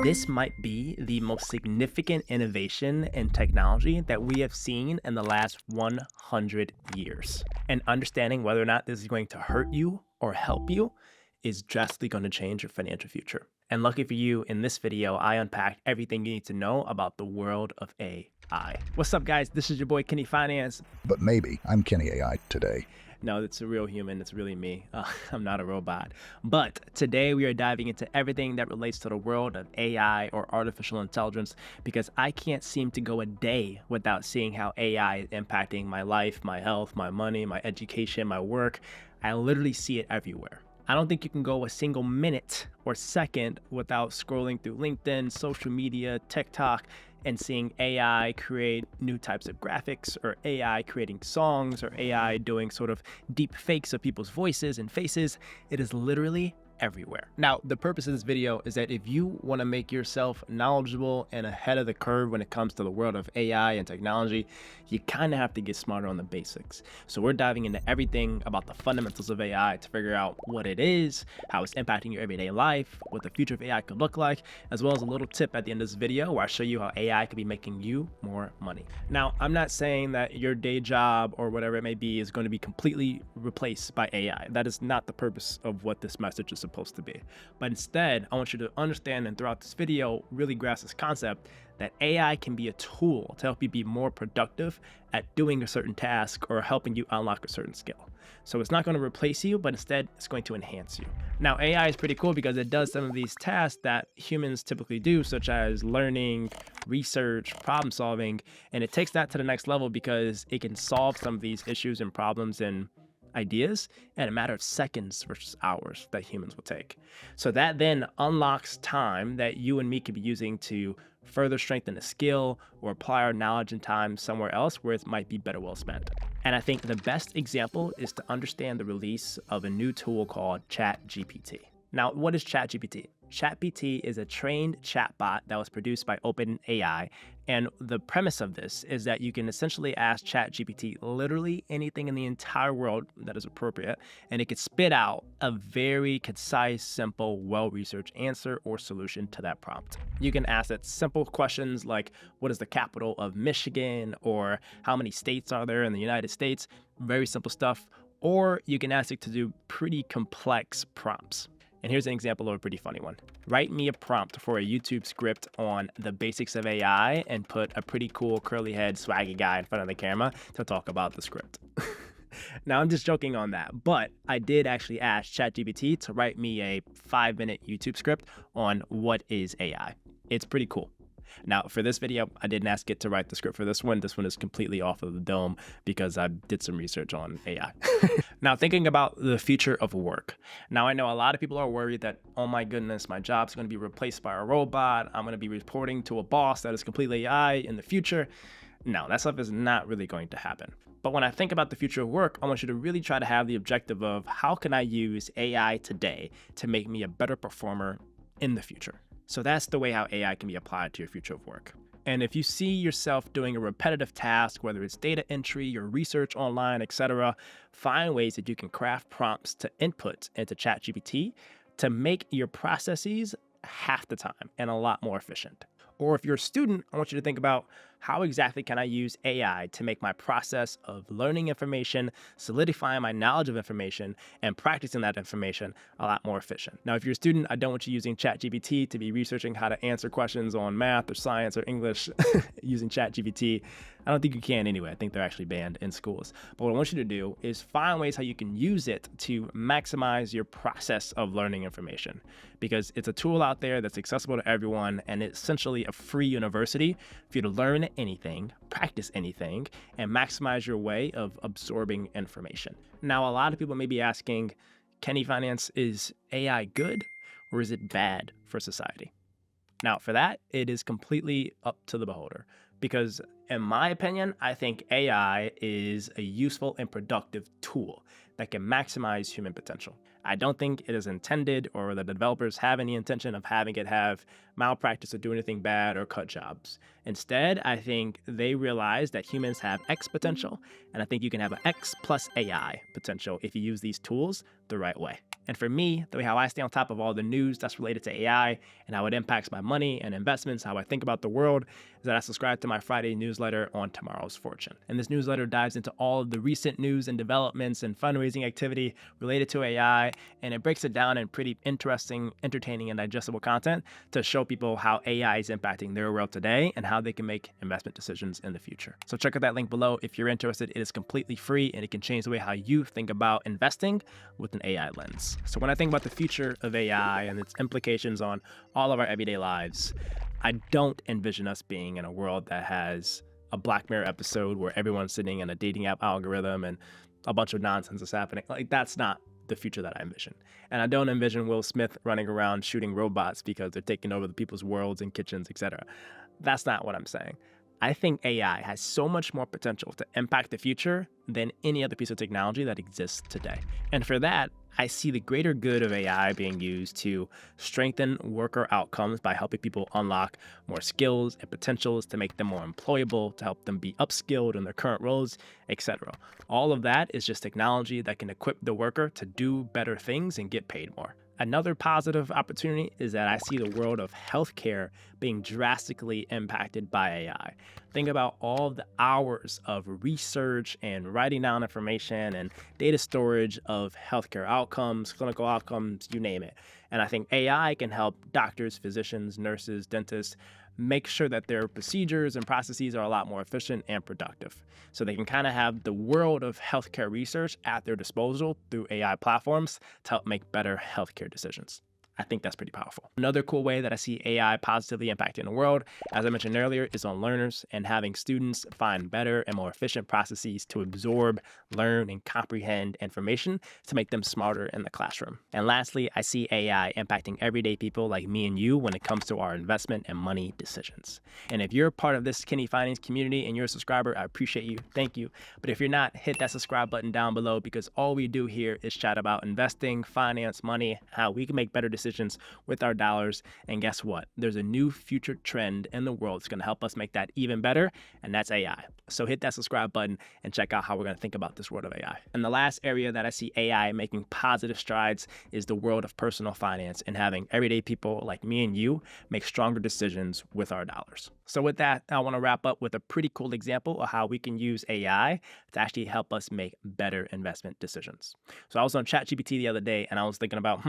This might be the most significant innovation in technology that we have seen in the last 100 years. And understanding whether or not this is going to hurt you or help you is drastically going to change your financial future. And lucky for you, in this video, I unpacked everything you need to know about the world of AI. What's up, guys? This is your boy, Kenny Finance. But maybe I'm Kenny AI today. No, it's a real human. It's really me. I'm not a robot. But today we are diving into everything that relates to the world of AI or artificial intelligence, because I can't seem to go a day without seeing how AI is impacting my life, my health, my money, my education, my work. I literally see it everywhere. I don't think you can go a single minute or second without scrolling through LinkedIn, social media, TikTok, and seeing AI create new types of graphics, or AI creating songs, or AI doing sort of deep fakes of people's voices and faces. It is literally everywhere. Now, the purpose of this video is that if you want to make yourself knowledgeable and ahead of the curve when it comes to the world of AI and technology, you kind of have to get smarter on the basics. So we're diving into everything about the fundamentals of AI to figure out what it is, how it's impacting your everyday life, what the future of AI could look like, as well as a little tip at the end of this video where I show you how AI could be making you more money. Now, I'm not saying that your day job or whatever it may be is going to be completely replaced by AI. That is not the purpose of what this message is supposed to be. But instead, I want you to understand, and throughout this video, really grasp this concept that AI can be a tool to help you be more productive at doing a certain task or helping you unlock a certain skill. So it's not going to replace you, but instead it's going to enhance you. Now, AI is pretty cool because it does some of these tasks that humans typically do, such as learning, research, problem solving, and it takes that to the next level because it can solve some of these issues and problems and ideas in a matter of seconds versus hours that humans will take. So that then unlocks time that you and me could be using to further strengthen a skill or apply our knowledge and time somewhere else where it might be better well spent. And I think the best example is to understand the release of a new tool called ChatGPT. Now, what is ChatGPT? ChatGPT is a trained chatbot that was produced by OpenAI, and the premise of this is that you can essentially ask ChatGPT literally anything in the entire world that is appropriate, and it could spit out a very concise, simple, well-researched answer or solution to that prompt. You can ask it simple questions like, what is the capital of Michigan, or how many states are there in the United States? Very simple stuff. Or you can ask it to do pretty complex prompts. And here's an example of a pretty funny one. Write me a prompt for a YouTube script on the basics of AI and put a pretty cool curly head swaggy guy in front of the camera to talk about the script. Now, I'm just joking on that, but I did actually ask ChatGPT to write me a 5-minute YouTube script on what is AI. It's pretty cool. Now, for this video, I didn't ask it to write the script for this one. This one is completely off of the dome because I did some research on AI. Now, thinking about the future of work. Now, I know a lot of people are worried that, oh my goodness, my job's going to be replaced by a robot. I'm going to be reporting to a boss that is completely AI in the future. No, that stuff is not really going to happen. But when I think about the future of work, I want you to really try to have the objective of how can I use AI today to make me a better performer in the future? So that's the way how AI can be applied to your future of work. And if you see yourself doing a repetitive task, whether it's data entry or research online, etc., find ways that you can craft prompts to input into ChatGPT to make your processes half the time and a lot more efficient. Or if you're a student, I want you to think about how exactly can I use AI to make my process of learning information, solidifying my knowledge of information, and practicing that information a lot more efficient. Now, if you're a student, I don't want you using ChatGPT to be researching how to answer questions on math or science or English using ChatGPT. I don't think you can anyway. I think they're actually banned in schools. But what I want you to do is find ways how you can use it to maximize your process of learning information, because it's a tool out there that's accessible to everyone, and it's essentially a free university for you to learn anything, practice anything, and maximize your way of absorbing information. Now, a lot of people may be asking, Kenny Finance, is AI good or is it bad for society? Now, for that, it is completely up to the beholder, because in my opinion, I think AI is a useful and productive tool that can maximize human potential. I don't think it is intended, or the developers have any intention of having it have malpractice or do anything bad or cut jobs. Instead, I think they realize that humans have X potential, and I think you can have an X plus AI potential if you use these tools the right way. And for me, the way how I stay on top of all the news that's related to AI and how it impacts my money and investments, how I think about the world, is that I subscribe to my Friday newsletter on Tomorrow's Fortune. And this newsletter dives into all of the recent news and developments and fundraising activity related to AI, and it breaks it down in pretty interesting, entertaining, and digestible content to show people how AI is impacting their world today and how they can make investment decisions in the future. So check out that link below if you're interested. It is completely free and it can change the way how you think about investing with an AI lens. So when I think about the future of AI and its implications on all of our everyday lives, I don't envision us being in a world that has a Black Mirror episode where everyone's sitting in a dating app algorithm and a bunch of nonsense is happening. Like, that's not the future that I envision. And I don't envision Will Smith running around shooting robots because they're taking over the people's worlds and kitchens, etc. That's not what I'm saying. I think AI has so much more potential to impact the future than any other piece of technology that exists today. And for that, I see the greater good of AI being used to strengthen worker outcomes by helping people unlock more skills and potentials to make them more employable, to help them be upskilled in their current roles, etc. All of that is just technology that can equip the worker to do better things and get paid more. Another positive opportunity is that I see the world of healthcare being drastically impacted by AI. Think about all the hours of research and writing down information and data storage of healthcare outcomes, clinical outcomes, you name it. And I think AI can help doctors, physicians, nurses, dentists make sure that their procedures and processes are a lot more efficient and productive. So they can kind of have the world of healthcare research at their disposal through AI platforms to help make better healthcare decisions. I think that's pretty powerful. Another cool way that I see AI positively impacting the world, as I mentioned earlier, is on learners and having students find better and more efficient processes to absorb, learn, and comprehend information to make them smarter in the classroom. And lastly, I see AI impacting everyday people like me and you when it comes to our investment and money decisions. And if you're part of this Kenny Finance community and you're a subscriber, I appreciate you. Thank you. But if you're not, hit that subscribe button down below, because all we do here is chat about investing, finance, money, how we can make better decisions with our dollars. And guess what? There's a new future trend in the world that's going to help us make that even better, and that's AI. So hit that subscribe button and check out how we're going to think about this world of AI. And the last area that I see AI making positive strides is the world of personal finance and having everyday people like me and you make stronger decisions with our dollars. So with that, I want to wrap up with a pretty cool example of how we can use AI to actually help us make better investment decisions. So I was on ChatGPT the other day and I was thinking about,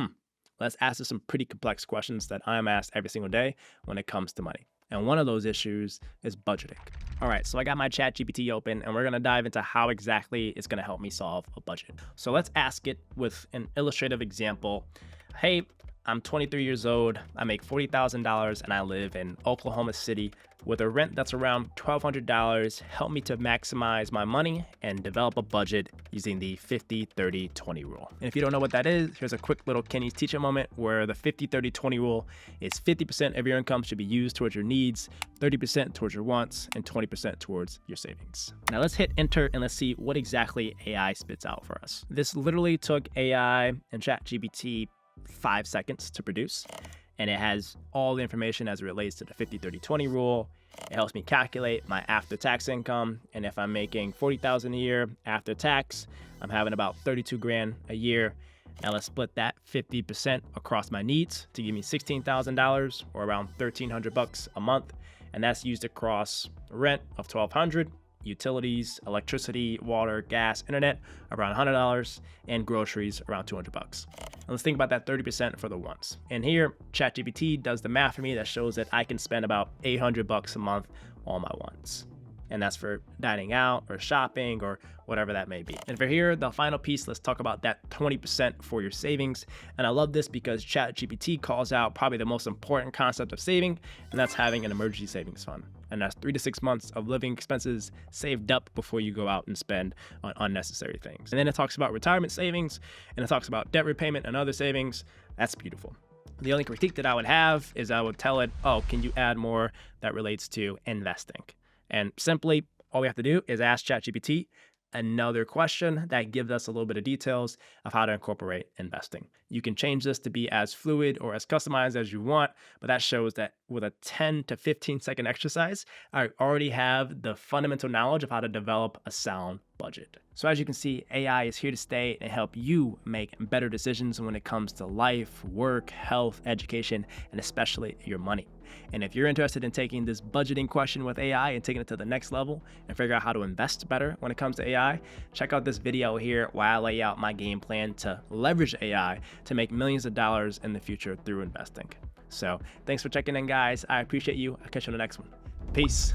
let's ask some pretty complex questions that I'm asked every single day when it comes to money. And one of those issues is budgeting. All right, so I got my ChatGPT open and we're gonna dive into how exactly it's gonna help me solve a budget. So let's ask it with an illustrative example. Hey, I'm 23 years old, I make $40,000 and I live in Oklahoma City with a rent that's around $1,200. Help me to maximize my money and develop a budget using the 50-30-20 rule. And if you don't know what that is, here's a quick little Kenny's teacher moment where the 50-30-20 rule is 50% of your income should be used towards your needs, 30% towards your wants, and 20% towards your savings. Now let's hit enter and let's see what exactly AI spits out for us. This literally took AI and ChatGPT 5 seconds to produce, and it has all the information as it relates to the 50-30-20 rule. It helps me calculate my after-tax income, and if I'm making $40,000 a year after tax, I'm having about 32 grand a year. Now let's split that 50% across my needs to give me $16,000 or around $1,300 a month, and that's used across rent of $1,200, utilities, electricity, water, gas, internet, around $100, and groceries around $200. And let's think about that 30% for the wants. And here, ChatGPT does the math for me that shows that I can spend about $800 a month on my wants. And that's for dining out or shopping or whatever that may be. And for here, the final piece, let's talk about that 20% for your savings. And I love this because ChatGPT calls out probably the most important concept of saving, and that's having an emergency savings fund. And that's 3 to 6 months of living expenses saved up before you go out and spend on unnecessary things. And then it talks about retirement savings, and it talks about debt repayment and other savings. That's beautiful. The only critique that I would have is I would tell it, oh, can you add more that relates to investing? And simply, all we have to do is ask ChatGPT another question that gives us a little bit of details of how to incorporate investing. You can change this to be as fluid or as customized as you want, but that shows that with a 10 to 15 second exercise, I already have the fundamental knowledge of how to develop a sound budget. budget. So as you can see, AI is here to stay and help you make better decisions when it comes to life, work, health, education, and especially your money. And if you're interested in taking this budgeting question with AI and taking it to the next level and figure out how to invest better when it comes to AI, check out this video here while I lay out my game plan to leverage AI to make millions of dollars in the future through investing. So thanks for checking in, guys. I appreciate you. I'll catch you on the next one. Peace.